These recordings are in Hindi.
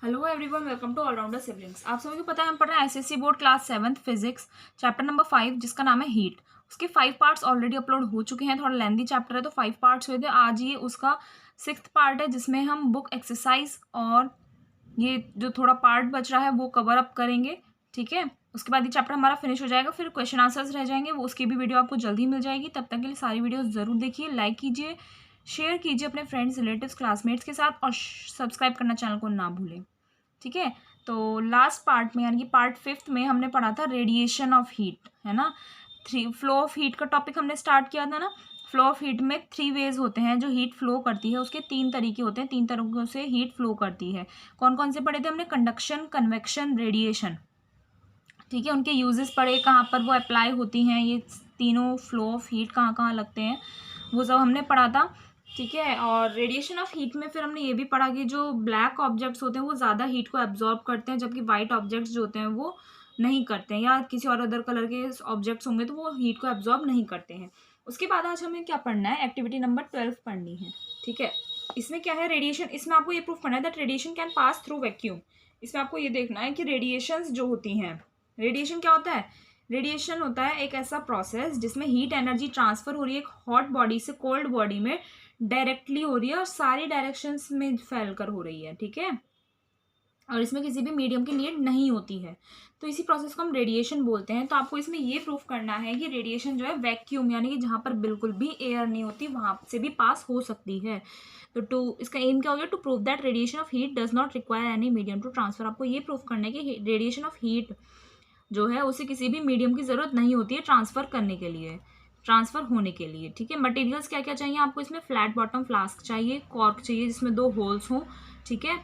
Hello everyone, welcome to allrounder siblings. आप सभी को पता है हम पढ़ रहे हैं SSC board class 7th physics chapter number 5 जिसका नाम है हीट। उसके 5 पार्ट्स ऑलरेडी अपलोड हो चुके हैं। थोड़ा लेंथी चैप्टर है तो 5 पार्ट्स हुए थे। आज ये उसका 6th पार्ट है जिसमें हम बुक एक्सरसाइज और ये जो थोड़ा पार्ट बच रहा है वो कवर अप करेंगे। ठीक है, उसके बाद ये चैप्टर हमारा फिनिश हो जाएगा। फिर क्वेश्चन आंसर्स रह जाएंगे, वो उसकी भी वीडियो आपको जल्दी मिल जाएगी। तब तक के लिए सारी वीडियो ज़रूर देखिए, लाइक कीजिए, शेयर कीजिए अपने फ्रेंड्स, रिलेटिव्स, क्लासमेट्स के साथ और सब्सक्राइब करना चैनल को ना भूलें। ठीक है, तो लास्ट पार्ट में यानी कि पार्ट 5th में हमने पढ़ा था रेडिएशन ऑफ हीट, है ना। फ्लो ऑफ हीट का टॉपिक हमने स्टार्ट किया था ना। फ्लो ऑफ हीट में 3 वेज होते हैं जो हीट फ्लो करती है। उसके 3 तरीके होते हैं, 3 तरीकों से हीट फ्लो करती है। कौन कौन से पढ़े थे हमने? Conduction, convection, radiation. ठीक है, उनके यूजेस पढ़े, कहाँ पर वो अप्लाई होती हैं, ये तीनों फ्लो ऑफ हीट कहाँ कहाँ लगते हैं, वो सब हमने पढ़ा था। ठीक है, और रेडिएशन ऑफ हीट में फिर हमने ये भी पढ़ा कि जो ब्लैक ऑब्जेक्ट्स होते हैं वो ज़्यादा हीट को एब्जॉर्ब करते हैं, जबकि वाइट ऑब्जेक्ट्स जो होते हैं वो नहीं करते हैं, या किसी और अदर कलर के ऑब्जेक्ट्स होंगे तो वो हीट को एब्जॉर्ब नहीं करते हैं। उसके बाद आज हमें क्या पढ़ना है? एक्टिविटी नंबर 12 पढ़नी है। ठीक है, इसमें क्या है? रेडिएशन। इसमें आपको ये प्रूफ करना है that radiation can pass through vacuum. इसमें आपको ये देखना है कि रेडिएशंस जो होती हैं, रेडिएशन क्या होता है? रेडिएशन होता है एक ऐसा प्रोसेस जिसमें हीट एनर्जी ट्रांसफर हो रही है एक हॉट बॉडी से कोल्ड बॉडी में, डायरेक्टली हो रही है और सारी डायरेक्शंस में फैलकर हो रही है। ठीक है, और इसमें किसी भी मीडियम की नीड नहीं होती है, तो इसी प्रोसेस को हम रेडिएशन बोलते हैं। तो आपको इसमें ये प्रूफ करना है कि रेडिएशन जो है वैक्यूम यानी कि जहाँ पर बिल्कुल भी एयर नहीं होती वहाँ से भी पास हो सकती है। तो इसका एम क्या हो गया? To prove that radiation of heat does not require any medium to transfer. आपको ये प्रूफ करना है कि रेडिएशन ऑफ हीट जो है उसे किसी भी मीडियम की ज़रूरत नहीं होती है ट्रांसफ़र करने के लिए, ट्रांसफ़र होने के लिए। ठीक है, मटेरियल्स क्या क्या चाहिए आपको? इसमें फ्लैट बॉटम फ्लास्क चाहिए, कॉर्क चाहिए जिसमें 2 होल्स हों। ठीक है,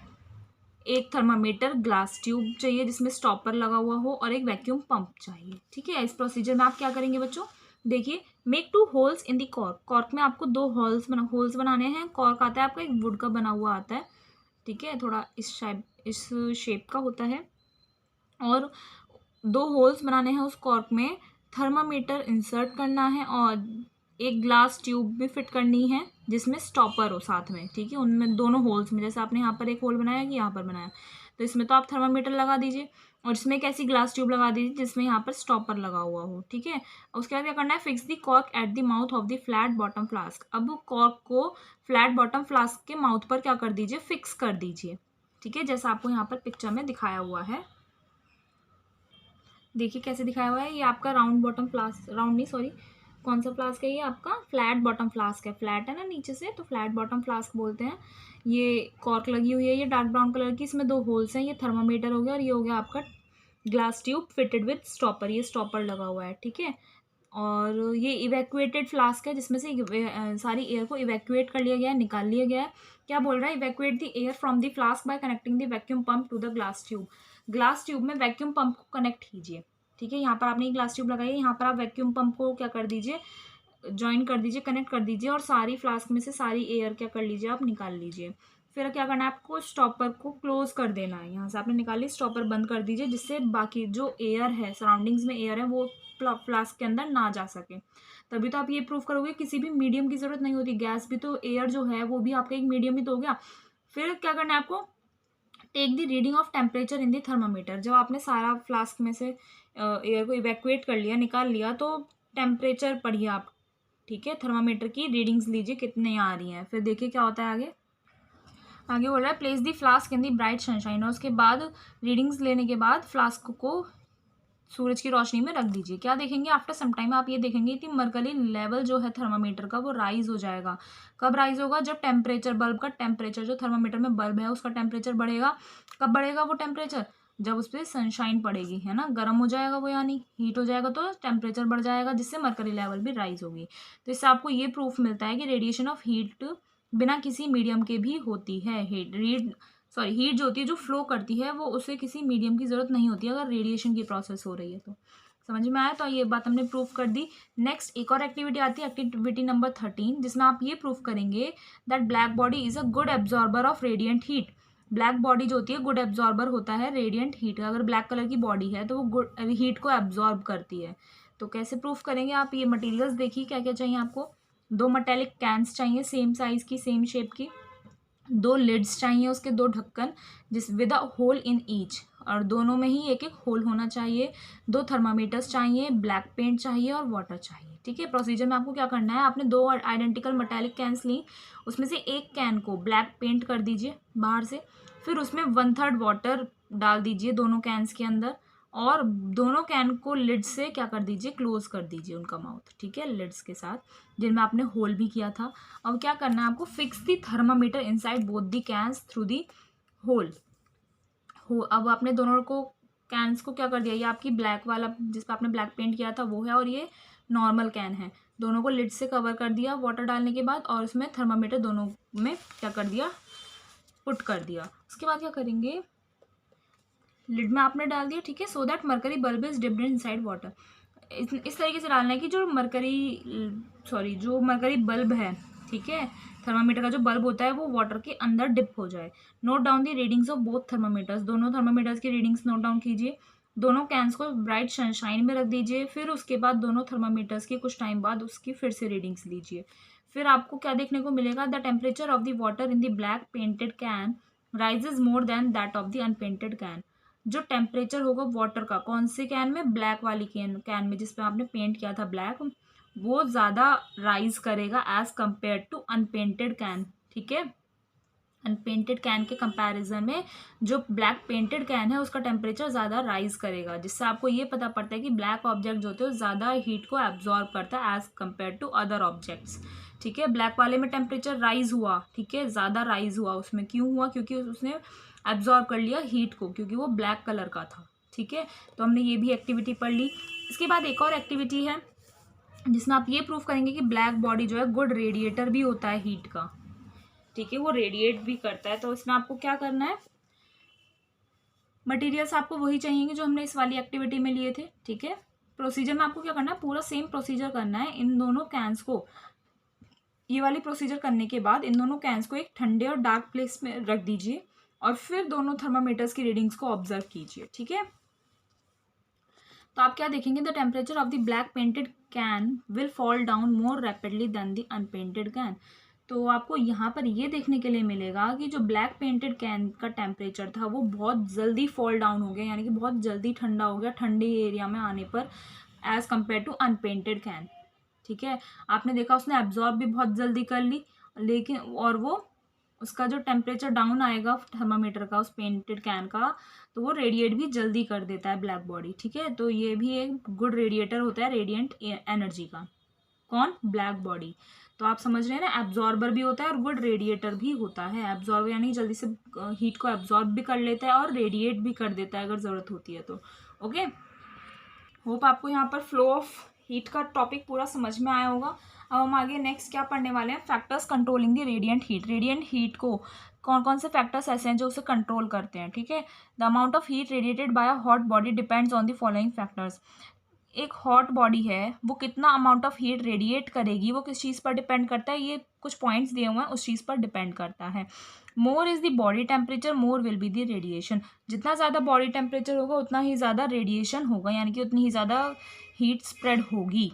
एक थर्मामीटर, ग्लास ट्यूब चाहिए जिसमें स्टॉपर लगा हुआ हो और एक वैक्यूम पंप चाहिए। ठीक है, इस प्रोसीजर में आप क्या करेंगे बच्चों? देखिए, make 2 holes in the cork. Cork में आपको 2 होल्स बनाने हैं। कॉर्क आता है आपका एक वुड का बना हुआ आता है। ठीक है, थोड़ा इस शेप का होता है, और 2 होल्स बनाने हैं उस कॉर्क में। थर्मामीटर इंसर्ट करना है और एक ग्लास ट्यूब भी फिट करनी है जिसमें स्टॉपर हो साथ में। ठीक है, उनमें दोनों होल्स में, जैसे आपने यहाँ पर एक होल बनाया कि यहाँ पर बनाया, तो इसमें तो आप थर्मामीटर लगा दीजिए और इसमें एक ऐसी ग्लास ट्यूब लगा दीजिए जिसमें यहाँ पर स्टॉपर लगा हुआ हो। ठीक है, उसके बाद क्या करना है? Fix the cork at the mouth of the flat bottom flask. अब कॉर्क को फ्लैट बॉटम फ्लास्क के माउथ पर क्या कर दीजिए? फिक्स कर दीजिए। ठीक है, जैसा आपको यहाँ पर पिक्चर में दिखाया हुआ है। देखिए कैसे दिखाया हुआ है। ये आपका राउंड बॉटम फ्लास्क, राउंड नहीं सॉरी, कौन सा फ्लास्क है? ये आपका फ्लैट बॉटम फ्लास्क है। फ्लैट है ना नीचे से, तो फ्लैट बॉटम फ्लास्क बोलते हैं। ये कॉर्क लगी हुई है, ये डार्क ब्राउन कलर की, इसमें 2 होल्स हैं। ये थर्मामीटर हो गया और ये हो गया आपका glass tube fitted with stopper, ये स्टॉपर लगा हुआ है। ठीक है, और ये इवैक्यूएटेड फ्लास्क है जिसमें से सारी एयर को इवैक्यूएट कर लिया गया है, निकाल लिया गया है। क्या बोल रहा है? Evacuate the air from the flask by connecting the vacuum pump to the glass tube. Glass tube में वैक्यूम पंप को कनेक्ट कीजिए। ठीक है, यहाँ पर आपने ग्लास ट्यूब लगाई है, यहाँ पर आप वैक्यूम पंप को क्या कर दीजिए? ज्वाइन कर दीजिए, कनेक्ट कर दीजिए, और सारी फ्लास्क में से सारी एयर क्या कर लीजिए? आप निकाल लीजिए। फिर क्या करना है आपको? स्टॉपर को क्लोज कर देना है। यहाँ से आपने निकाली, स्टॉपर बंद कर दीजिए जिससे बाकी जो एयर है, सराउंडिंग्स में एयर है, वो फ्लास्क के अंदर ना जा सके। तभी तो आप ये प्रूव करोगे किसी भी मीडियम की जरूरत नहीं होती। गैस भी तो, एयर जो है वो भी आपका एक मीडियम ही तो हो गया। फिर क्या करना है आपको? Take the reading of temperature in the thermometer. जब आपने सारा फ्लास्क में से एयर को इवैक्यूएट कर लिया, निकाल लिया, तो टेम्परेचर पढ़िए आप। ठीक है, थर्मामीटर की रीडिंग्स लीजिए कितने आ रही हैं। फिर देखिए क्या होता है आगे। आगे बोल रहा है प्लेस दी फ्लास्क इन दी ब्राइट सनशाइन, और उसके बाद रीडिंग्स लेने के बाद फ्लास्क को सूरज की रोशनी में रख दीजिए। क्या देखेंगे? आफ्टर सम टाइम आप ये देखेंगे कि मरकरी लेवल जो है थर्मामीटर का वो राइज हो जाएगा। कब राइज होगा? जब टेम्परेचर, बल्ब का टेम्परेचर, जो थर्मामीटर में बल्ब है उसका टेम्परेचर बढ़ेगा। कब बढ़ेगा वो टेम्परेचर? जब उस पर सनशाइन पड़ेगी, है ना, गर्म हो जाएगा वो, यानी हीट हो जाएगा तो टेम्परेचर बढ़ जाएगा जिससे मरकरी लेवल भी राइज होगी। तो इससे आपको ये प्रूफ मिलता है कि रेडिएशन ऑफ हीट बिना किसी मीडियम के भी होती है। हीट जो होती है, जो फ्लो करती है, वो उसे किसी मीडियम की ज़रूरत नहीं होती अगर रेडिएशन की प्रोसेस हो रही है तो। समझ में आया? तो ये बात हमने प्रूफ कर दी। नेक्स्ट एक और एक्टिविटी आती है, एक्टिविटी नंबर 13, जिसमें आप ये प्रूफ करेंगे that black body is a good absorber of radiant heat. Black body जो होती है गुड एब्जॉर्बर होता है रेडियंट हीट का। अगर ब्लैक कलर की बॉडी है तो वो गुड हीट को एब्जॉर्ब करती है। तो कैसे प्रूफ करेंगे आप? ये मटेरियल्स देखिए क्या क्या चाहिए आपको। 2 मेटेलिक कैंस चाहिए, सेम साइज़ की, सेम शेप की। 2 लिड्स चाहिए उसके, 2 ढक्कन जिस with a hole in each, और दोनों में ही एक एक होल होना चाहिए। 2 थर्मामीटर्स चाहिए, ब्लैक पेंट चाहिए और वाटर चाहिए। ठीक है, प्रोसीजर में आपको क्या करना है, आपने 2 आइडेंटिकल मेटालिक कैन्स ली, उसमें से एक कैन को ब्लैक पेंट कर दीजिए बाहर से, फिर उसमें 1/3 वाटर डाल दीजिए दोनों कैन्स के अंदर, और दोनों कैन को लिड से क्या कर दीजिए, क्लोज कर दीजिए उनका माउथ। ठीक है, लिड्स के साथ, जिनमें आपने होल भी किया था। अब क्या करना है आपको, fix the thermometer inside both the cans through the hole. हो, अब आपने दोनों को कैंस को क्या कर दिया, ये आपकी ब्लैक वाला जिस पर आपने ब्लैक पेंट किया था वो है, और ये नॉर्मल कैन है। दोनों को लिड से कवर कर दिया वाटर डालने के बाद, और उसमें थर्मामीटर दोनों में क्या कर दिया, पुट कर दिया। उसके बाद क्या करेंगे, लिड में आपने डाल दिया। ठीक है, so that mercury bulb is dipped inside water. इस तरीके से डालना है कि जो मरकरी बल्ब है, ठीक है, थर्मामीटर का जो बल्ब होता है वो वाटर के अंदर डिप हो जाए। Note down the readings of both thermometers, दोनों थर्मामीटर्स की रीडिंग्स नोट डाउन कीजिए। दोनों कैंस को ब्राइट सनशाइन में रख दीजिए, फिर उसके बाद दोनों थर्मामीटर्स की कुछ टाइम बाद उसकी फिर से रीडिंग्स लीजिए। फिर आपको क्या देखने को मिलेगा, the temperature of the water in the black painted can rises more than that of the unpainted can. जो टेम्परेचर होगा वाटर का, कौन से कैन में, ब्लैक वाली कैन में जिस पे आपने पेंट किया था ब्लैक, वो ज़्यादा राइज करेगा as compare to unpainted can. ठीक है, अनपेंटेड कैन के कंपैरिजन में जो ब्लैक पेंटेड कैन है उसका टेम्परेचर ज़्यादा राइज करेगा, जिससे आपको ये पता पड़ता है कि ब्लैक ऑब्जेक्ट जो होते हैं ज़्यादा हीट को एब्जॉर्ब करता है as compare to other objects. ठीक है, ब्लैक वाले में टेम्परेचर राइज हुआ, ठीक है, ज़्यादा राइज हुआ, उसमें क्यों हुआ, क्योंकि उसने एब्जॉर्ब कर लिया हीट को, क्योंकि वो ब्लैक कलर का था। ठीक है, तो हमने ये भी एक्टिविटी पढ़ ली। इसके बाद एक और एक्टिविटी है जिसमें आप ये प्रूव करेंगे कि ब्लैक बॉडी जो है गुड रेडिएटर भी होता है हीट का। ठीक है, वो रेडिएट भी करता है। तो इसमें आपको क्या करना है, मटेरियल्स आपको वही चाहिए जो हमने इस वाली एक्टिविटी में लिए थे। ठीक है, प्रोसीजर में आपको क्या करना है, पूरा सेम प्रोसीजर करना है। इन दोनों कैंस को, ये वाली प्रोसीजर करने के बाद इन दोनों कैंस को एक ठंडे और डार्क प्लेस में रख दीजिए, और फिर दोनों थर्मामीटर्स की रीडिंग्स को ऑब्जर्व कीजिए। ठीक है, तो आप क्या देखेंगे, the temperature of the black painted can will fall down more rapidly then the unpainted can. तो आपको यहाँ पर ये देखने के लिए मिलेगा कि जो ब्लैक पेंटेड कैन का टेम्परेचर था वो बहुत जल्दी फॉल डाउन हो गया, यानी कि बहुत जल्दी ठंडा हो गया ठंडे एरिया में आने पर, as compare to unpainted can. ठीक है, आपने देखा उसने एब्जॉर्ब भी बहुत जल्दी कर ली, लेकिन और वो उसका जो टेम्परेचर डाउन आएगा थर्मामीटर का उस पेंटेड कैन का, तो वो रेडिएट भी जल्दी कर देता है ब्लैक बॉडी। ठीक है, तो ये भी एक गुड रेडिएटर होता है रेडिएंट एनर्जी का। कौन, ब्लैक बॉडी। तो आप समझ रहे हैं ना, एब्जॉर्बर भी होता है और गुड रेडिएटर भी होता है। एब्जॉर्बर यानी जल्दी से हीट को एब्जॉर्ब भी कर लेता है और रेडिएट भी कर देता है अगर ज़रूरत होती है तो। ओके, होप आपको यहाँ पर फ्लो ऑफ हीट का टॉपिक पूरा समझ में आया होगा। अब हम आगे नेक्स्ट क्या पढ़ने वाले हैं, factors controlling the radiant heat. Radiant heat को कौन कौन से फैक्टर्स ऐसे हैं जो उसे कंट्रोल करते हैं। ठीक है, the amount of heat radiated by a hot body depends on the following factors. एक हॉट बॉडी है वो कितना अमाउंट ऑफ हीट रेडिएट करेगी, वो किस चीज़ पर डिपेंड करता है, ये कुछ पॉइंट्स दिए हुए हैं उस चीज़ पर डिपेंड करता है। मोर is the body temperature more will be the radiation. जितना ज़्यादा बॉडी टेम्परेचर होगा उतना ही ज़्यादा रेडिएशन होगा, यानी कि उतनी ही ज़्यादा हीट स्प्रेड होगी।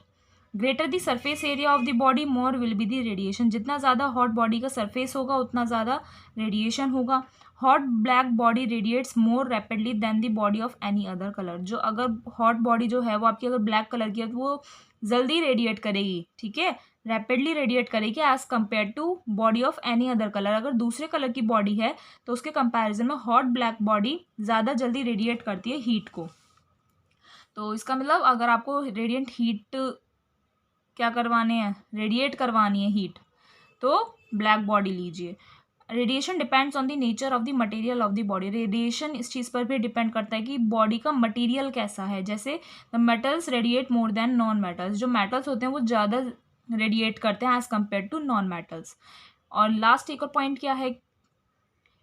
Greater the surface area of the body more will be the radiation. जितना ज़्यादा हॉट बॉडी का सरफेस होगा उतना ज़्यादा रेडिएशन होगा। Hot black body radiates more rapidly then the body of any other colour. जो अगर हॉट बॉडी जो है वो आपकी अगर ब्लैक कलर की है तो वो जल्दी रेडिएट करेगी, ठीक है, रैपिडली रेडिएट करेगी as compare to body of any other colour. अगर दूसरे कलर की बॉडी है तो उसके कंपैरिजन में हॉट ब्लैक बॉडी ज़्यादा जल्दी रेडिएट करती है हीट को। तो इसका मतलब अगर आपको रेडिएंट हीट क्या करवाने हैं, रेडिएट करवानी है हीट, तो ब्लैक बॉडी लीजिए। Radiation depends on the nature of the material of the body. Radiation इस चीज़ पर भी डिपेंड करता है कि बॉडी का मटेरियल कैसा है। जैसे the metals radiate more then non metals. जो मेटल्स होते हैं वो ज़्यादा रेडिएट करते हैं as compare to non metals. और लास्ट एक और पॉइंट क्या है,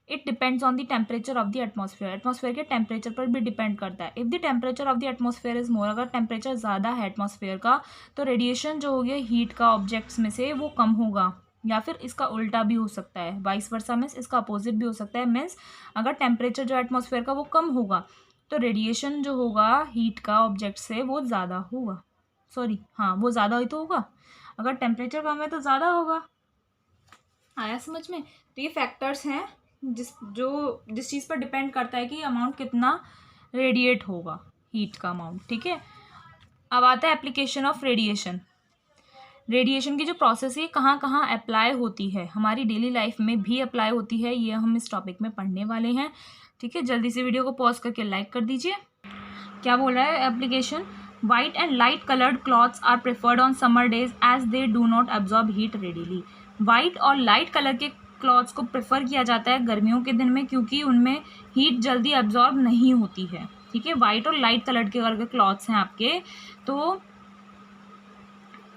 it depends on the temperature of the atmosphere. Atmosphere के टेम्परेचर पर भी डिपेंड करता है। If the temperature of the atmosphere is more, अगर टेम्परेचर ज़्यादा है एटमॉस्फेयर का तो रेडिएशन जो हो गया हीट का ऑब्जेक्ट्स में से वो कम होगा, या फिर इसका उल्टा भी हो सकता है, वाइस वर्सा मीन्स इसका अपोजिट भी हो सकता है। मीन्स अगर टेम्परेचर जो एटमॉस्फेयर का वो कम होगा तो रेडिएशन जो होगा हीट का ऑब्जेक्ट से वो ज़्यादा होगा। सॉरी, हाँ, वो ज़्यादा ही तो होगा। अगर टेम्परेचर कम है तो ज़्यादा होगा। आया समझ में? तो ये फैक्टर्स हैं जिस चीज़ पर डिपेंड करता है कि अमाउंट कितना रेडिएट होगा, हीट का अमाउंट, ठीक है। अब आता है एप्लीकेशन ऑफ रेडिएशन। रेडिएशन की जो प्रोसेस है कहाँ कहाँ अप्लाई होती है, हमारी डेली लाइफ में भी अप्लाई होती है, ये हम इस टॉपिक में पढ़ने वाले हैं, ठीक है। जल्दी से वीडियो को पॉज करके लाइक कर दीजिए। क्या बोल रहा है application? White and light coloured clothes are preferred on summer days as they do not absorb heat readily. White और लाइट कलर के क्लॉथ्स को प्रेफर किया जाता है गर्मियों के दिन में, क्योंकि उनमें हीट जल्दी एब्जॉर्ब नहीं होती है, ठीक है। वाइट और लाइट कलर के क्लॉथ्स हैं आपके, तो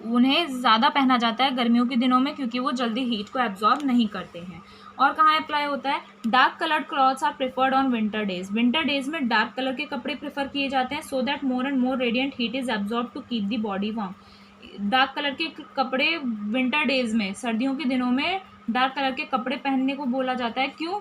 उन्हें ज़्यादा पहना जाता है गर्मियों के दिनों में, क्योंकि वो जल्दी हीट को एब्जॉर्ब नहीं करते हैं। और कहाँ अप्लाई होता है? Dark coloured clothes are preferred on winter days. Winter days में डार्क कलर के कपड़े प्रेफर किए जाते हैं, so that more and more radiant heat is absorb to keep the body warm. Dark colour के कपड़े विंटर डेज में, सर्दियों के दिनों में डार्क कलर के कपड़े पहनने को बोला जाता है। क्यों?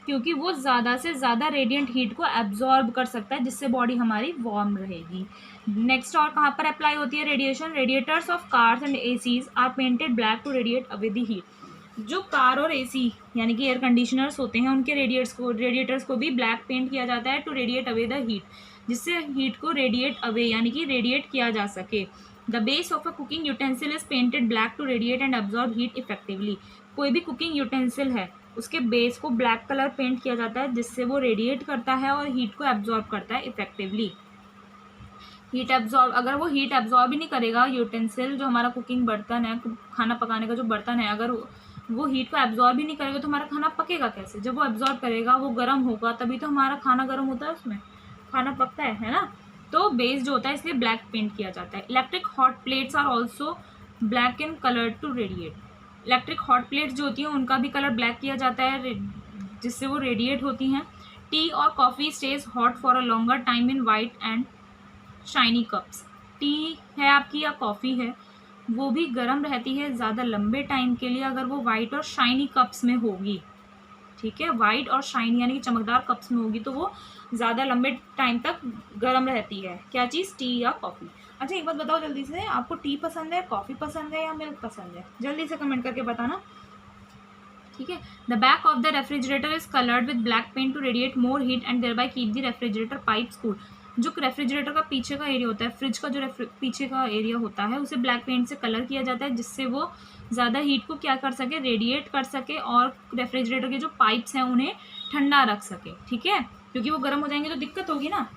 क्योंकि वो ज़्यादा से ज़्यादा रेडिएंट हीट को एब्जॉर्ब कर सकता है, जिससे बॉडी हमारी वार्म रहेगी। नेक्स्ट और कहाँ पर अप्लाई होती है radiation? Radiators of cars and ACs are painted black to radiate away the heat. जो कार और एसी यानी कि एयर कंडीशनर्स होते हैं, उनके रेडिएटर्स को भी ब्लैक पेंट किया जाता है to radiate away the heat, जिससे हीट को रेडिएट अवे यानी कि रेडिएट किया जा सके। The base of a cooking utensil is painted black to radiate and absorb heat effectively. कोई भी कुकिंग यूटेंसिल है, उसके बेस को ब्लैक कलर पेंट किया जाता है, जिससे वो रेडिएट करता है और हीट को एब्जॉर्ब करता है इफेक्टिवली। हीट एब्जॉर्ब, अगर वो हीट एब्जॉर्ब ही नहीं करेगा, यूटेंसिल जो हमारा कुकिंग बर्तन है, खाना पकाने का जो बर्तन है, अगर वो हीट को एब्जॉर्ब ही नहीं करेगा तो हमारा खाना पकेगा कैसे? जब वो एब्जॉर्ब करेगा, वो गर्म होगा, तभी तो हमारा खाना गर्म होता है, उसमें खाना पकता है ना। तो बेस जो होता है इसलिए ब्लैक पेंट किया जाता है। Electric hot plates are also black in colour to radiate. Electric hot plates जो होती हैं उनका भी कलर ब्लैक किया जाता है, जिससे वो रेडिएट होती हैं। टी और coffee stage hot for a longer time in white and shiny cups. T है आपकी या कॉफ़ी है, वो भी गर्म रहती है ज़्यादा लंबे टाइम के लिए अगर वो वाइट और शाइनी कप्स में होगी, ठीक है। वाइट और शाइनी यानी कि चमकदार कप्स में होगी तो वो ज़्यादा लंबे टाइम तक गर्म रहती है। क्या चीज़? टी या कॉफ़ी। अच्छा एक बात बताओ जल्दी से, आपको टी पसंद है, कॉफ़ी पसंद है या मिल्क पसंद है? जल्दी से कमेंट करके बताना, ठीक है। The back of the refrigerator is coloured with black paint to radiate more heat and thereby keep the refrigerator pipes cool. जो रेफ्रिजरेटर का पीछे का एरिया होता है, फ्रिज का जो पीछे का एरिया होता है, उसे ब्लैक पेंट से कलर किया जाता है, जिससे वो ज़्यादा हीट को क्या कर सके? रेडिएट कर सके, और रेफ्रिजरेटर के जो पाइप्स हैं उन्हें ठंडा रख सके, ठीक है। क्योंकि वो गर्म हो जाएंगे तो दिक्कत होगी ना।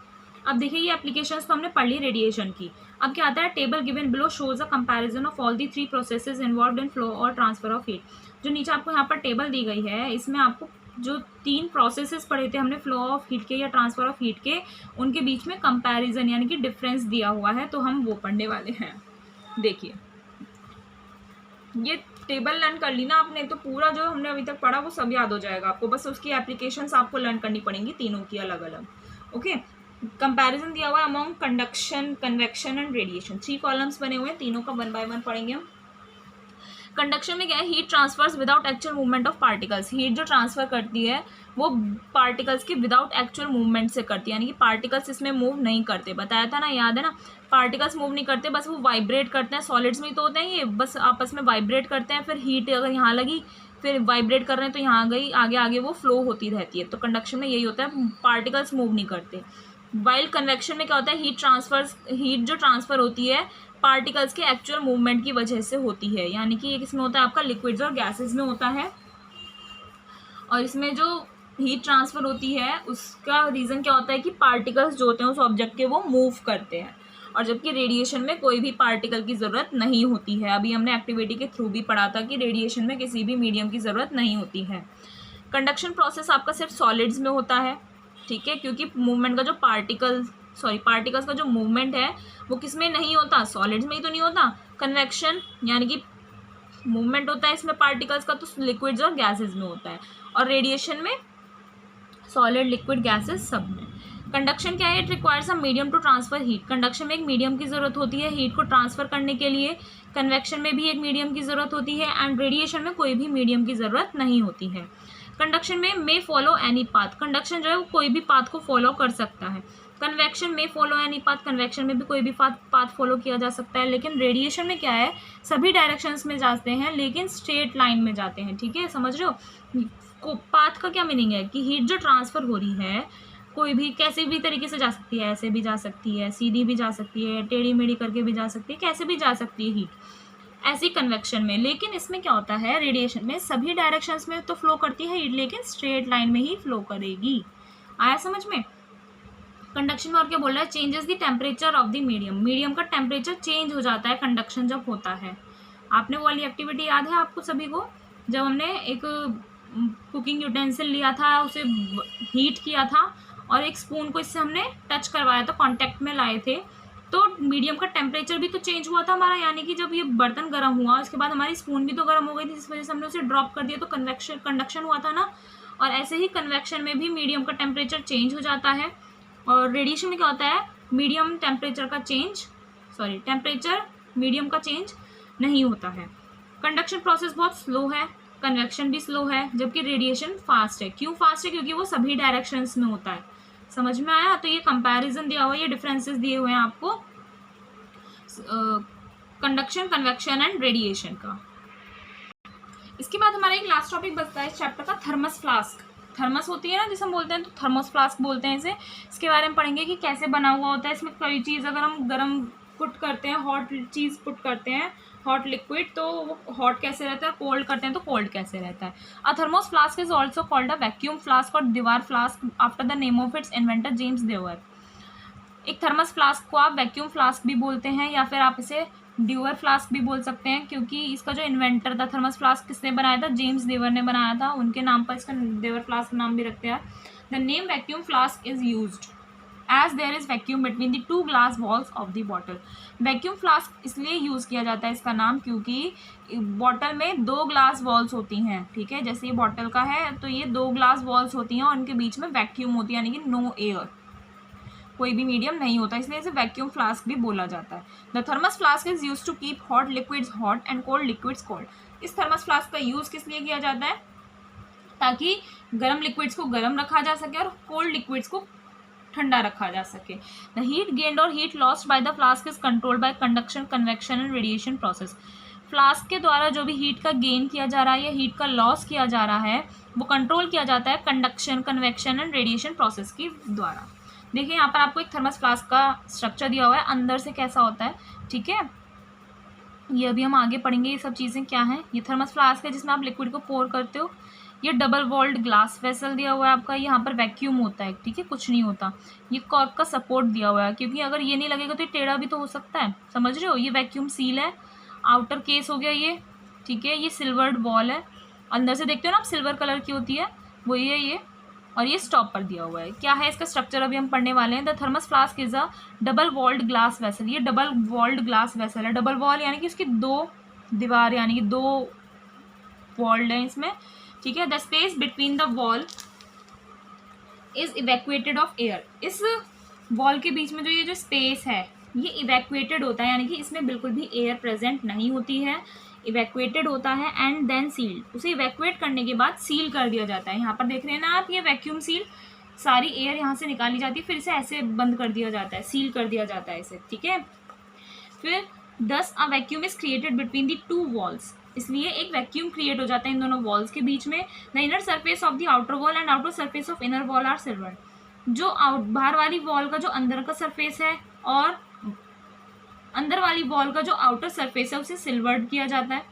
अब देखिए ये एप्लीकेशंस तो हमने पढ़ ली रेडिएशन की। अब क्या आता है? Table given below shows a comparison of all the 3 processes involved in flow और ट्रांसफर ऑफ हीट। जो नीचे आपको यहाँ पर टेबल दी गई है, इसमें आपको जो 3 प्रोसेसेस पढ़े थे हमने फ्लो ऑफ हीट के या ट्रांसफर ऑफ हीट के, उनके बीच में कंपैरिजन यानी कि डिफरेंस दिया हुआ है, तो हम वो पढ़ने वाले हैं। देखिए ये टेबल लर्न कर ली ना आपने, तो पूरा जो हमने अभी तक पढ़ा वो सब याद हो जाएगा आपको, बस उसकी एप्लीकेशंस आपको लर्न करनी पड़ेंगी तीनों की अलग अलग। ओके, कंपैरिजन दिया हुआ है among conduction, convection and radiation. 3 columns बने हुए हैं, तीनों का 1 बाय 1 पढ़ेंगे हम। कंडक्शन में क्या है? Heat transfers without actual movement of particles. Heat जो ट्रांसफर करती है वो पार्टिकल्स की विदाउट एक्चुअल मूवमेंट से करती है, यानी कि पार्टिकल्स इसमें मूव नहीं करते। बताया था ना, याद है ना? पार्टिकल्स मूव नहीं करते, बस वो वाइब्रेट करते हैं। सॉलिड्स में तो होते हैं ये, बस आपस में वाइब्रेट करते हैं, फिर हीट अगर यहाँ लगी, फिर वाइब्रेट कर रहे हैं तो यहाँ गई, आगे आगे वो फ्लो होती रहती है। तो कंडक्शन में यही होता है, पार्टिकल्स मूव नहीं करते। वाइल कन्वेक्शन में क्या होता है? हीट जो ट्रांसफर होती है पार्टिकल्स के एक्चुअल मूवमेंट की वजह से होती है, यानी कि ये किसमें होता है? आपका लिक्विड्स और गैसेस में होता है। और इसमें जो हीट ट्रांसफर होती है उसका रीज़न क्या होता है कि पार्टिकल्स जो होते हैं उस ऑब्जेक्ट के वो मूव करते हैं, और जबकि रेडिएशन में कोई भी पार्टिकल की ज़रूरत नहीं होती है। अभी हमने एक्टिविटी के थ्रू भी पढ़ा था कि रेडिएशन में किसी भी मीडियम की ज़रूरत नहीं होती है। कंडक्शन प्रोसेस आपका सिर्फ सॉलिड्स में होता है, ठीक है, क्योंकि मूवमेंट का जो पार्टिकल्स का जो मूवमेंट है वो किस में नहीं होता? सॉलिड्स में ही तो नहीं होता। कन्वेक्शन यानी कि मूवमेंट होता है इसमें पार्टिकल्स का, तो लिक्विड्स और गैसेस में होता है। और रेडिएशन में सॉलिड, लिक्विड, गैसेस सब में। कंडक्शन क्या है? It requires a medium to transfer heat. Conduction में एक मीडियम की ज़रूरत होती है हीट को ट्रांसफर करने के लिए। कन्वेक्शन में भी एक मीडियम की ज़रूरत होती है, एंड रेडिएशन में कोई भी मीडियम की ज़रूरत नहीं होती है। कंडक्शन में मे फॉलो एनी पाथ। कंडक्शन जो है वो कोई भी पाथ को फॉलो कर सकता है। कन्वेक्शन में फॉलो एनी पाथ, कन्वेक्शन में भी कोई भी पाथ फॉलो किया जा सकता है, लेकिन रेडिएशन में क्या है, सभी डायरेक्शंस में जाते हैं लेकिन स्ट्रेट लाइन में जाते हैं। ठीक है, समझ रहे हो। पाथ का क्या मीनिंग है कि हीट जो ट्रांसफर हो रही है कोई भी कैसे भी तरीके से जा सकती है, ऐसे भी जा सकती है, सीधी भी जा सकती है, टेढ़ी मेढ़ी करके भी जा सकती है, कैसे भी जा सकती है हीट, ऐसी कन्वेक्शन में। लेकिन इसमें क्या होता है, रेडिएशन में सभी डायरेक्शंस में तो फ्लो करती है हीट, लेकिन स्ट्रेट लाइन में ही फ्लो करेगी। आया समझ में। कंडक्शन में और क्या बोल रहा है, changes the temperature of the medium, medium का टेम्परेचर चेंज हो जाता है कंडक्शन जब होता है। आपने वो वाली एक्टिविटी याद है आपको सभी को, जब हमने एक कुकिंग यूटेंसिल लिया था, उसे हीट किया था और एक स्पून को इससे हमने टच करवाया था, कांटेक्ट में लाए थे, तो मीडियम का टेम्परेचर भी तो चेंज हुआ था हमारा, यानी कि जब ये बर्तन गर्म हुआ उसके बाद हमारी स्पून भी तो गर्म हो गई थी, जिस वजह से हमने उसे ड्रॉप कर दिया, तो कंडक्शन हुआ था ना। और ऐसे ही कन्वेक्शन में भी मीडियम का टेम्परेचर चेंज हो जाता है। और रेडिएशन में क्या होता है, मीडियम टेम्परेचर का चेंज, टेम्परेचर मीडियम का चेंज नहीं होता है। कंडक्शन प्रोसेस बहुत स्लो है, कन्वेक्शन भी स्लो है, जबकि रेडिएशन फास्ट है। क्यों फास्ट है, क्योंकि वो सभी डायरेक्शंस में होता है। समझ में आया। तो ये कंपैरिजन दिया हुआ है, ये डिफरेंसेस दिए हुए हैं आपको कंडक्शन, कन्वेक्शन एंड रेडिएशन का। इसके बाद हमारा एक लास्ट टॉपिक बचता है इस चैप्टर का, थर्मस फ्लास्क। थर्मस होती है ना जिसे हम बोलते हैं, तो थर्मस फ्लास्क बोलते हैं इसे। इसके बारे में पढ़ेंगे कि कैसे बना हुआ होता है। इसमें कोई चीज़ अगर हम गर्म पुट करते हैं, हॉट चीज़ पुट करते हैं, हॉट लिक्विड, तो वो हॉट कैसे रहता है, कोल्ड करते हैं तो कोल्ड कैसे रहता है। A thermos flask is also called a vacuum flask और Dewar flask after the name of its inventor James Dewar. एक थर्मस फ्लास्क को आप वैक्यूम फ्लास्क भी बोलते हैं या फिर आप इसे ड्यूअर फ्लास्क भी बोल सकते हैं, क्योंकि इसका जो इन्वेंटर था थर्मस फ्लास्क किसने बनाया था, जेम्स देवर ने बनाया था। उनके नाम पर इसका देवर फ्लास्क नाम भी रखते हैं। The name vacuum flask is used as there is vacuum between the two glass walls of the bottle. Vacuum flask इसलिए यूज़ किया जाता है इसका नाम, क्योंकि बॉटल में 2 ग्लास वॉल्स होती हैं। ठीक है, जैसे ये बॉटल का है तो ये 2 ग्लास वॉल्स होती हैं और उनके बीच में वैक्यूम होती है, यानी कि नो एयर, कोई भी मीडियम नहीं होता, इसलिए इसे वैक्यूम फ्लास्क भी बोला जाता है। The thermos flask is use to keep hot liquids hot and cold liquids cold. इस थर्मस फ्लास्क का यूज़ किस लिए किया जाता है, ताकि गर्म लिक्विड्स को गर्म रखा जा सके और कोल्ड लिक्विड्स को ठंडा रखा जा सके। द हीट गेन्ड और heat lost by the flask is controlled by conduction, convection and radiation process. Flask के द्वारा जो भी हीट का गेन किया जा रहा है या हीट का लॉस किया जा रहा है वो कंट्रोल किया जाता है conduction, convection and radiation process के द्वारा। देखिए यहाँ पर आपको एक थर्मस फ्लास्क का स्ट्रक्चर दिया हुआ है, अंदर से कैसा होता है। ठीक है, ये अभी हम आगे पढ़ेंगे ये सब चीज़ें क्या हैं। ये थर्मस फ्लास्क है जिसमें आप लिक्विड को पोर करते हो। ये डबल वॉल्ड ग्लास वेसल दिया हुआ है आपका, यहाँ पर वैक्यूम होता है। ठीक है, कुछ नहीं होता। ये कॉर्क का सपोर्ट दिया हुआ है, क्योंकि अगर ये नहीं लगेगा तो ये टेढ़ा भी तो हो सकता है, समझ रहे हो। ये वैक्यूम सील है, आउटर केस हो गया ये। ठीक है, ये सिल्वर्ड वॉल है, अंदर से देखते हो ना आप सिल्वर कलर की होती है, वही है ये। और ये स्टॉपर दिया हुआ है। क्या है इसका स्ट्रक्चर अभी हम पढ़ने वाले हैं। The thermos flask is a double walled glass vessel. ये डबल वॉल्ड ग्लास वेसल है। डबल वॉल यानी कि इसकी 2 दीवार, यानी कि 2 वॉल्ड है इसमें। ठीक है, the space between the wall is evacuated of air. इस वॉल के बीच में जो ये जो स्पेस है ये इवैक्यूएटेड होता है, यानी कि इसमें बिल्कुल भी एयर प्रेजेंट नहीं होती है, इवैक्यूएटेड होता है एंड देन सील्ड। उसे इवैक्यूएट करने के बाद सील कर दिया जाता है। यहाँ पर देख रहे हैं ना आप, ये वैक्यूम सील, सारी एयर यहाँ से निकाली जाती है, फिर इसे ऐसे बंद कर दिया जाता है, सील कर दिया जाता है इसे। ठीक है, फिर दस a vacuum is created between the 2 walls. इसलिए एक वैक्यूम क्रिएट हो जाता है इन दोनों वॉल्स के बीच में। The inner surface of the outer wall and outer surface of inner wall are silver. जो बाहर वाली वॉल का जो अंदर का सरफेस है और अंदर वाली वॉल का जो आउटर सरफेस है उसे सिल्वर्ड किया जाता है।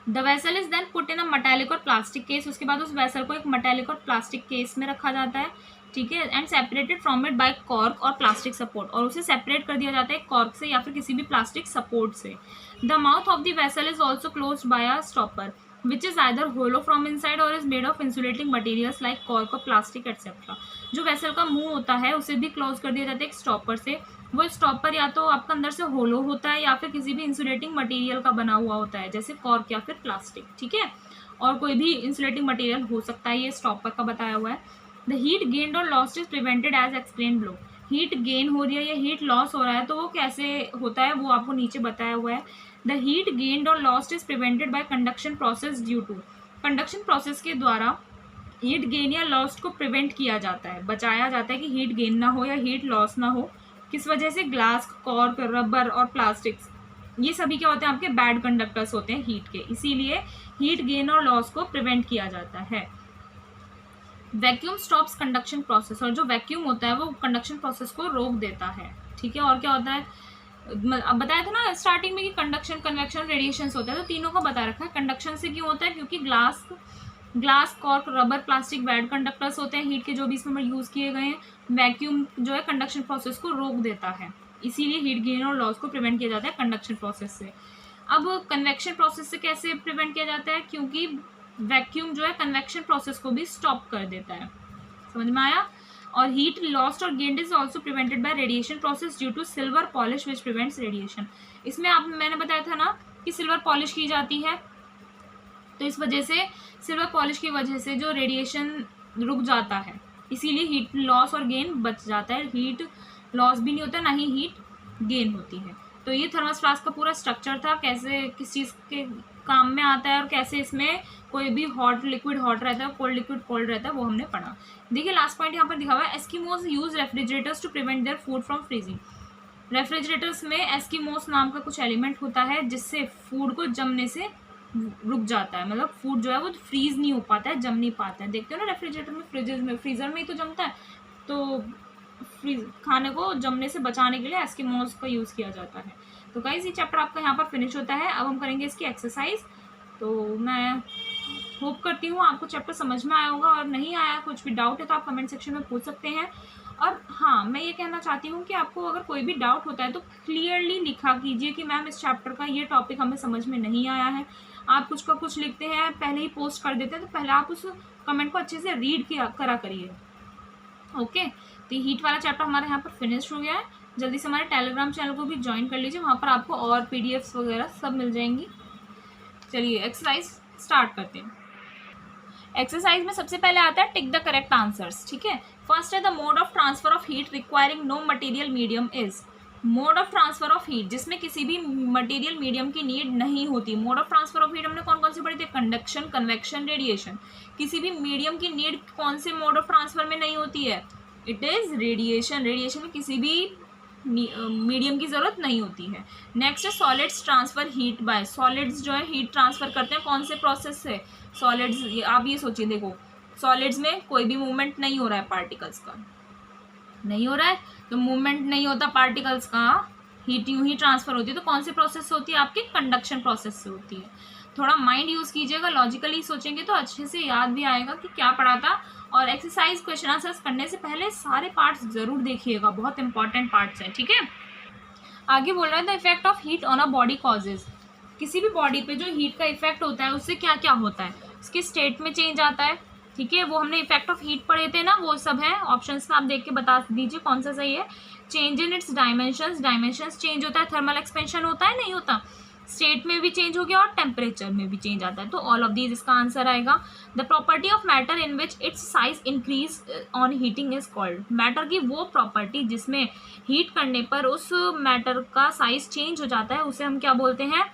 The vessel is then put in a metallic और प्लास्टिक केस। उसके बाद उस वेसल को एक मेटालिक और प्लास्टिक केस में रखा जाता है। ठीक है, and separated from it by cork और प्लास्टिक सपोर्ट। और उसे सेपरेट कर दिया जाता है कॉर्क से या फिर किसी भी प्लास्टिक सपोर्ट से। The mouth of the vessel is also closed by a stopper which is either hollow from inside और is made of insulating materials like cork और प्लास्टिक एटसेट्रा। जो वेसल का मुंह होता है उसे भी क्लोज कर दिया जाता है एक स्टॉपर से। वो स्टॉपर या तो आपका अंदर से होलो होता है या फिर किसी भी इंसुलेटिंग मटेरियल का बना हुआ होता है, जैसे कॉर्क या फिर प्लास्टिक। ठीक है, और कोई भी इंसुलेटिंग मटेरियल हो सकता है, ये स्टॉपर का बताया हुआ है। द हीट गेन्ड और lost is prevented as explain below. Heat gain हो रही है या हीट लॉस हो रहा है तो वो कैसे होता है वो आपको नीचे बताया हुआ है। द हीट गेन्ड और lost is prevented by conduction process due to. Conduction process के द्वारा हीट गेन या लॉस को प्रिवेंट किया जाता है, बचाया जाता है कि हीट गेन ना हो या हीट लॉस ना हो। किस वजह से? ग्लास, कॉर्क, रबर और प्लास्टिक्स, ये सभी क्या होते हैं? आपके बैड कंडक्टर्स होते हैं हीट के, इसीलिए हीट गेन और लॉस को प्रिवेंट किया जाता है। वैक्यूम स्टॉप्स कंडक्शन प्रोसेस, और जो वैक्यूम होता है वो कंडक्शन प्रोसेस को रोक देता है। ठीक है, और क्या होता है? अब बताया था ना स्टार्टिंग में कि कंडक्शन, कन्वेक्शन, रेडिएशन होता है, तो तीनों का बता रखा है। कंडक्शन से क्यों होता है? क्योंकि glass, cork, rubber, plastic bad conductors होते हैं हीट के, जो भी इसमें यूज किए गए हैं। वैक्यूम जो है कंडक्शन प्रोसेस को रोक देता है, इसीलिए हीट गेन और लॉस को प्रिवेंट किया जाता है कंडक्शन प्रोसेस से। अब कन्वेक्शन प्रोसेस से कैसे प्रिवेंट किया जाता है? क्योंकि वैक्यूम जो है कन्वेक्शन प्रोसेस को भी स्टॉप कर देता है। समझ में आया? और हीट लॉस्ट और gained is also prevented by radiation process due to silver polish which prevents radiation. इसमें मैंने बताया था ना कि सिल्वर पॉलिश की जाती है, तो इस वजह से सिल्वर पॉलिश की वजह से जो रेडिएशन रुक जाता है, इसीलिए हीट लॉस और गेन बच जाता है। हीट लॉस भी नहीं होता, ना ही हीट गेन होती है। तो ये थर्मस फ्लास्क का पूरा स्ट्रक्चर था, कैसे किस चीज़ के काम में आता है और कैसे इसमें कोई भी हॉट लिक्विड हॉट रहता है, कोल्ड लिक्विड कोल्ड रहता है, वो हमने पढ़ा। देखिए लास्ट पॉइंट यहाँ पर दिखा हुआ है, Eskimos use refrigerators to prevent their food from freezing. Refrigerators में एस्किमोस नाम का कुछ एलिमेंट होता है जिससे फूड को जमने से रुक जाता है, मतलब फूड जो है वो फ्रीज नहीं हो पाता है, जम नहीं पाता है। देखते हो ना रेफ्रिजरेटर में, फ्रिजेज में, फ्रीजर में ही तो जमता है, तो खाने को जमने से बचाने के लिए एस्किमोस का यूज़ किया जाता है। तो गाइस ये चैप्टर आपका यहाँ पर फिनिश होता है। अब हम करेंगे इसकी एक्सरसाइज। तो मैं होप करती हूँ आपको चैप्टर समझ में आया होगा, और नहीं आया, कुछ भी डाउट है तो आप कमेंट सेक्शन में पूछ सकते हैं। और हाँ, मैं ये कहना चाहती हूँ कि आपको अगर कोई भी डाउट होता है तो क्लियरली लिखा कीजिए कि मैम इस चैप्टर का ये टॉपिक हमें समझ में नहीं आया है। आप कुछ का कुछ लिखते हैं, पहले ही पोस्ट कर देते हैं, तो पहले आप उस कमेंट को अच्छे से रीड करा करिए। ओके, तो हीट वाला चैप्टर हमारे यहाँ पर फिनिश हो गया है। जल्दी से हमारे टेलीग्राम चैनल को भी ज्वाइन कर लीजिए, वहाँ पर आपको और पीडीएफ्स वगैरह सब मिल जाएंगी। चलिए एक्सरसाइज स्टार्ट करते हैं। एक्सरसाइज में सबसे पहले आता है टिक द करेक्ट आंसर्स। ठीक है, फर्स्ट है the mode of transfer of heat requiring no material medium is. Mode of transfer of heat, जिसमें किसी भी मटेरियल मीडियम की नीड नहीं होती। Mode of transfer of heat हमने कौन कौन सी पढ़ी थी? Conduction, convection, radiation. किसी भी मीडियम की नीड कौन से मोड ऑफ ट्रांसफर में नहीं होती है? It is radiation. रेडिएशन में किसी भी मीडियम की जरूरत नहीं होती है। नेक्स्ट है solids transfer heat bye. Solids जो है हीट ट्रांसफर करते हैं कौन से प्रोसेस से? सॉलिड्स, आप ये सोचिए, देखो सॉलिड्स में कोई भी मूवमेंट नहीं हो रहा है, पार्टिकल्स का नहीं हो रहा है, तो मूवमेंट नहीं होता पार्टिकल्स का, हीट यूं ही ट्रांसफर होती है। तो कौन से प्रोसेस से होती है? आपकी कंडक्शन प्रोसेस से होती है। थोड़ा माइंड यूज कीजिएगा, लॉजिकली सोचेंगे तो अच्छे से याद भी आएगा कि क्या पढ़ा था। और एक्सरसाइज क्वेश्चन आंसर्स करने से पहले सारे पार्ट्स जरूर देखिएगा, बहुत इंपॉर्टेंट पार्ट्स हैं। ठीक है, आगे बोल रहा है the effect of heat on a body causes. किसी भी बॉडी पे जो हीट का इफेक्ट होता है उससे क्या क्या होता है? उसकी स्टेट में चेंज आता है। ठीक है, वो हमने इफेक्ट ऑफ हीट पढ़े थे ना, वो सब है। ऑप्शंस में आप देख के बता दीजिए कौन सा सही है। Change in its dimensions, dimensions change होता है, थर्मल एक्सपेंशन होता है, नहीं होता, स्टेट में भी चेंज हो गया और टेम्परेचर में भी चेंज आता है। तो ऑल ऑफ दीज इसका आंसर आएगा। The property of matter in which it's size increase on heating is called. Matter की वो प्रॉपर्टी जिसमें हीट करने पर उस मैटर का साइज चेंज हो जाता है, उसे हम क्या बोलते हैं?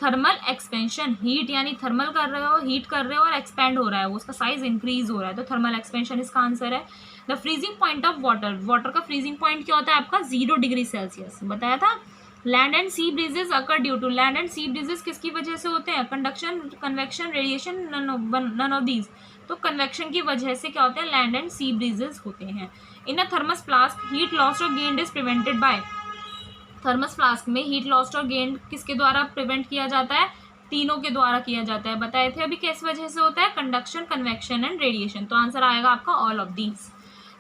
Thermal expansion. हीट यानी थर्मल कर रहे हो, हीट कर रहे हो और एक्सपेंड हो रहा है, उसका साइज इंक्रीज हो रहा है, तो थर्मल एक्सपेंशन इसका आंसर है। The freezing point of water. Water का फ्रीजिंग पॉइंट क्या होता है आपका? 0 डिग्री सेल्सियस, बताया था। Land and sea breezes occur due to. Land and sea breezes किसकी वजह से होते हैं? Conduction, convection, radiation, none of these. तो कन्वेक्शन की वजह से क्या होते हैं? लैंड एंड सी ब्रीजेस होते हैं। इन अ थर्मस फ्लास्क हीट लॉस और gained is prevented bye. Thermos flask में हीट लॉस और गेन किसके द्वारा प्रिवेंट किया जाता है? तीनों के द्वारा किया जाता है। बताए थे अभी किस वजह से होता है? Conduction, convection and radiation. तो आंसर आएगा आपका all of these.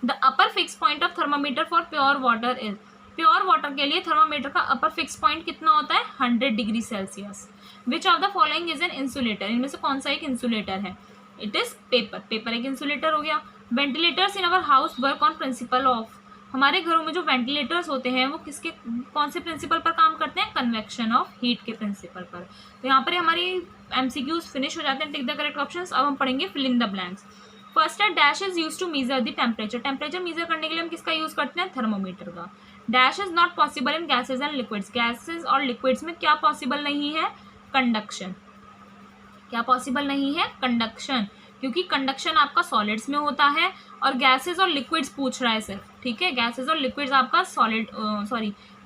The upper fix point of thermometer for pure water is. Pure water के लिए थर्मामीटर का अपर फिक्स पॉइंट कितना होता है? 100 degree Celsius. Which of the following is an insulator. इनमें से कौन सा एक इंसुलेटर है? It is paper. पेपर एक इंसुलेटर हो गया। Ventilators in our house work on principle of. हमारे घरों में जो वेंटिलेटर्स होते हैं वो किसके, कौन से प्रिंसिपल पर काम करते हैं? कन्वेक्शन ऑफ हीट के प्रिंसिपल पर। तो यहाँ पर हमारी एमसीक्यूज फिनिश हो जाते हैं। Tick the correct options. अब हम पढ़ेंगे fill in the blanks. First है dash is use to measure the temperature. Temperature measure करने के लिए हम किसका यूज करते हैं? थर्मोमीटर का। Dash is not possible in gases and liquids. Gases और लिक्विड्स में क्या पॉसिबल नहीं है? कंडक्शन। क्या पॉसिबल नहीं है? कंडक्शन। क्योंकि कंडक्शन आपका सॉलिड्स में होता है और गैसेज और लिक्विड्स पूछ रहा है सिर्फ, ठीक है। गैसेज और लिक्विड्स आपका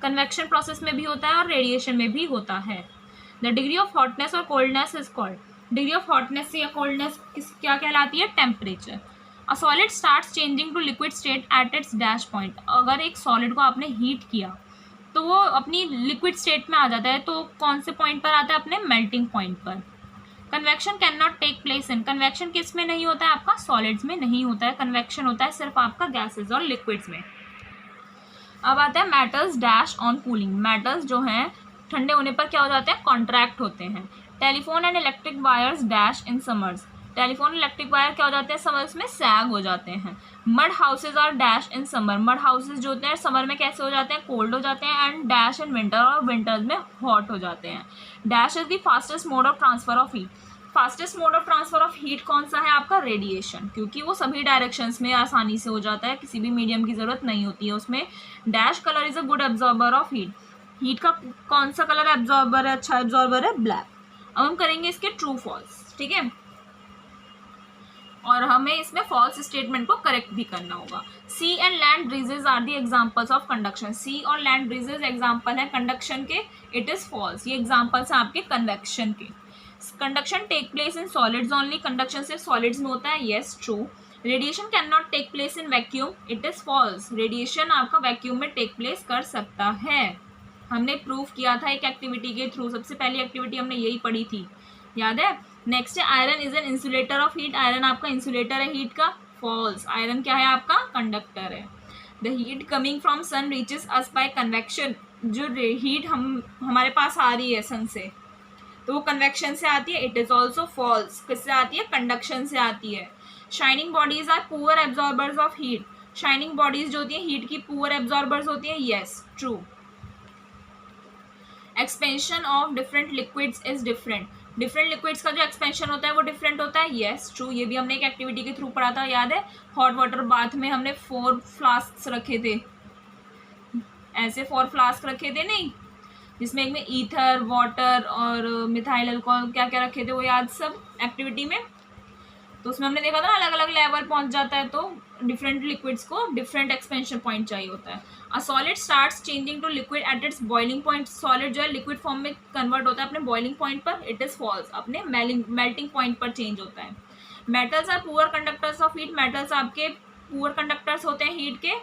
कन्वेक्शन प्रोसेस में भी होता है और रेडिएशन में भी होता है। द डिग्री ऑफ हॉटनेस और coldness is called, degree of hotness या कोल्डनेस क्या कहलाती है? Temperature. A solid starts changing to liquid state at its dash point. अगर एक सॉलिड को आपने हीट किया तो वो अपनी लिक्विड स्टेट में आ जाता है, तो कौन से पॉइंट पर आता है? अपने मेल्टिंग पॉइंट पर। Convection can not take place in, convection किस में नहीं होता है? आपका सॉलिड्स में नहीं होता है, कन्वेक्शन होता है सिर्फ आपका गैसेज और लिक्विड्स में। अब आता है metals dash on cooling. Metals जो हैं ठंडे होने पर क्या हो जाते हैं? कॉन्ट्रैक्ट होते हैं। Telephone and electric wires dash in summers. Telephone electric wire क्या हो जाते हैं? समर्स में सैग हो जाते हैं। Mud houses are dash in summer. Mud houses जो होते हैं समर में कैसे हो जाते हैं? कोल्ड हो जाते हैं। एंड डैश इन विंटर, और विंटर्स में हॉट हो जाते हैं। Dash is the fastest mode of transfer of heat. Fastest mode of transfer of heat कौन सा है? आपका रेडिएशन, क्योंकि वो सभी डायरेक्शंस में आसानी से हो जाता है, किसी भी मीडियम की जरूरत नहीं होती है उसमें। Dash colour is a good absorber of heat. Heat का कौन सा कलर एब्जॉर्बर है? अच्छा एब्जॉर्बर है ब्लैक। अब हम करेंगे इसके ट्रू फॉल्स, ठीक है, और हमें इसमें फॉल्स स्टेटमेंट को करेक्ट भी करना होगा। Sea and land breezes are the examples of conduction. Sea और लैंड ब्रीजेज एग्जाम्पल है कंडक्शन के, इट इज फॉल्स। ये एग्जाम्पल्स हैं आपके कन्वेक्शन के। Conduction take place in solids only. Conduction सिर्फ सॉलिड्स में होता है, yes true. Radiation can not take place in vacuum, it is false. Radiation आपका वैक्यूम में टेक प्लेस कर सकता है, हमने प्रूव किया था एक एक्टिविटी के थ्रू। सबसे पहली एक्टिविटी हमने यही पढ़ी थी, याद है। नेक्स्ट है iron is an insulator of heat. Iron आपका इंसुलेटर है हीट का, फॉल्स। आयरन क्या है? आपका कंडक्टर है। The heat coming from sun reaches us by convection. जो हीट हमारे पास आ रही है सन से, तो वो कन्वेक्शन से आती है, इट इज ऑल्सो फॉल्स। किससे आती है? कंडक्शन से आती है। Shining bodies are poor absorbers of heat. Shining bodies जो होती है हीट की पुअर एब्जॉर्बर्स होती है, yes true. Expansion of different liquids is different. Different liquids का जो एक्सपेंशन होता है वो डिफरेंट होता है, येस ट्रू। ये भी हमने एक एक्टिविटी के थ्रू पढ़ा था, याद है। हॉट वाटर बाथ में हमने 4 फ्लास्क रखे थे, ऐसे 4 फ्लास्क रखे थे नहीं, जिसमें एक में ईथर, वाटर और मिथाइल अल्कोहल क्या क्या रखे थे, वो याद सब एक्टिविटी में। तो उसमें हमने देखा था अलग अलग लेवल पहुंच जाता है, तो डिफरेंट लिक्विड्स को डिफरेंट एक्सपेंशन पॉइंट चाहिए होता है। A solid starts changing to liquid at its boiling point. Solid जो है लिक्विड फॉर्म में कन्वर्ट होता है अपने बॉइलिंग पॉइंट पर, इट इज फॉल्स। अपने मेल्टिंग पॉइंट पर चेंज होता है। Metals are poor conductors of heat. Metals आपके पुअर कंडक्टर्स होते हैं हीट के,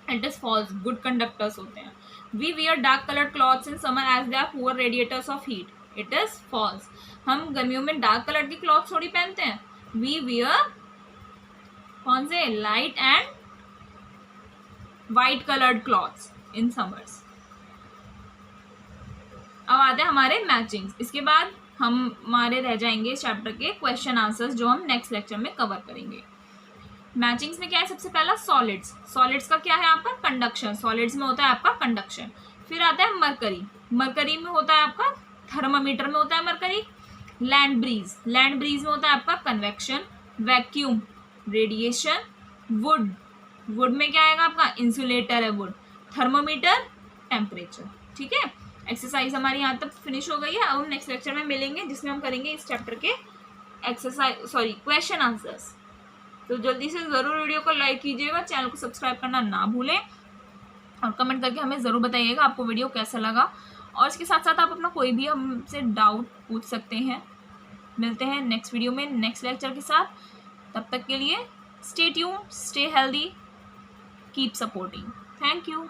it is false, good conductors होते हैं। We wear dark coloured clothes in summer as they are poor radiators of heat, it is false. हम गर्मियों में डार्क कलर की क्लॉथ थोड़ी पहनते हैं। वी वियर कौन से? Light and white coloured clothes in summers. अब आते हैं हमारे मैचिंग्स। इसके बाद हमारे रह जाएंगे इस चैप्टर के क्वेश्चन आंसर्स, जो हम नेक्स्ट लेक्चर में कवर करेंगे। मैचिंग्स में क्या है? सबसे पहला सॉलिड्स। सॉलिड्स का क्या है? आपका कंडक्शन। सॉलिड्स में होता है आपका कंडक्शन। फिर आता है मरकरी। मरकरी में होता है आपका, थर्मामीटर में होता है mercury. Land breeze. Land breeze में होता है आपका convection. Vacuum, radiation. Would, would में क्या आएगा आपका? इंसुलेटर है वुड। Thermometer, temperature. ठीक है, एक्सरसाइज हमारी यहाँ तक फिनिश हो गई है। अब हम नेक्स्ट लेक्चर में मिलेंगे, जिसमें हम करेंगे इस चैप्टर के क्वेश्चन आंसर्स। तो जल्दी से ज़रूर वीडियो को लाइक कीजिएगा, चैनल को सब्सक्राइब करना ना भूलें, और कमेंट करके हमें ज़रूर बताइएगा आपको वीडियो कैसा लगा। और इसके साथ साथ आप अपना कोई भी हमसे डाउट पूछ सकते हैं। मिलते हैं नेक्स्ट वीडियो में नेक्स्ट लेक्चर के साथ। तब तक के लिए stay tuned, stay healthy, keep supporting. Thank you.